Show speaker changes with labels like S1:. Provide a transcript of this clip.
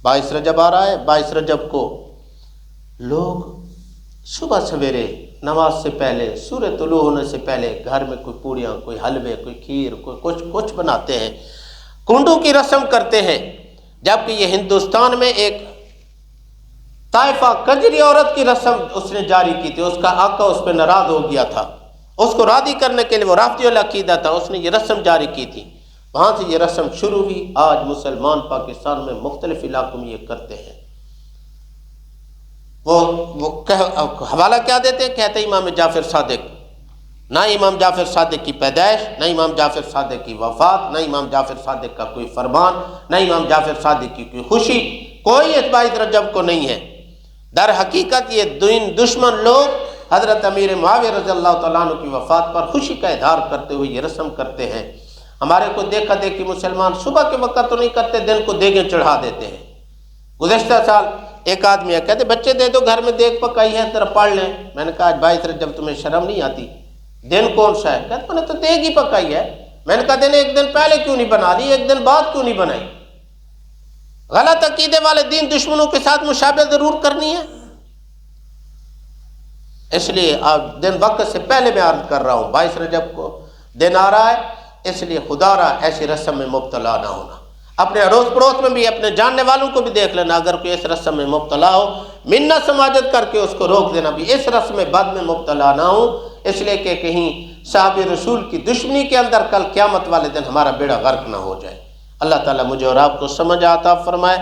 S1: 22 رجب آ رہا ہے، 22 رجب کو لوگ صبح سویرے نماز سے پہلے، سورج طلوع ہونے سے پہلے گھر میں کوئی پوڑیاں، کوئی حلوے، کوئی کھیر، کوئی کچھ بناتے ہیں، کنڈوں کی رسم کرتے ہیں، جبکہ یہ ہندوستان میں ایک طائفہ کجری عورت کی رسم اس نے جاری کی تھی، اس کا آقا اس پہ ناراض ہو گیا تھا، اس کو راضی کرنے کے لیے، وہ رافضی العقیدہ تھا، اس نے یہ رسم جاری کی تھی، وہاں سے یہ رسم شروع ہوئی۔ آج مسلمان پاکستان میں مختلف علاقوں میں یہ کرتے ہیں۔ وہ حوالہ کیا دیتے ہیں؟ کہتے ہیں امام جعفر صادق، نہ امام جعفر صادق کی پیدائش، نہ امام جعفر صادق کی وفات، نہ امام جعفر صادق کا کوئی فرمان، نہ امام جعفر صادق کی کوئی خوشی، کوئی اس 22 رجب کو نہیں ہے۔ در حقیقت یہ دین دشمن لوگ حضرت امیر معاویہ رضی اللہ تعالیٰ عنہ کی وفات پر خوشی کا اظہار کرتے ہوئے یہ رسم کرتے ہیں۔ ہمارے کو دیکھا دیکھی مسلمان صبح کے وقت تو نہیں کرتے، دن کو دیگیں چڑھا دیتے ہیں۔ گزشتہ سال ایک آدمی ہے، کہتے بچے دے دو، گھر میں دیگ پکائی ہے، ذرا پڑھ لیں۔ میں نے کہا آج 22 رجب تمہیں شرم نہیں آتی؟ دن کون سا ہے؟ کہتے میں نے تو دیگ ہی پکائی ہے۔ میں نے کہا دن ایک دن پہلے کیوں نہیں بنا لی، ایک دن بعد کیوں نہیں بنائی؟ غلط عقیدے والے دین دشمنوں کے ساتھ مشابہت ضرور کرنی ہے، اس لیے آج دن وقت سے پہلے میں عرض کر رہا ہوں 22 رجب کو دن آ رہا ہے، اس لیے خدا را ایسی رسم میں مبتلا نہ ہونا۔ اپنے اڑوس پڑوس میں بھی، اپنے جاننے والوں کو بھی دیکھ لینا، اگر کوئی اس رسم میں مبتلا ہو، منت سماجت کر کے اس کو روک دینا بھی اس رسم میں بد میں مبتلا نہ ہو، اس لیے کہ کہیں صحابہ رسول کی دشمنی کے اندر کل قیامت والے دن ہمارا بیڑا غرق نہ ہو جائے۔ اللہ تعالیٰ مجھے اور آپ کو سمجھ عطا فرمائے۔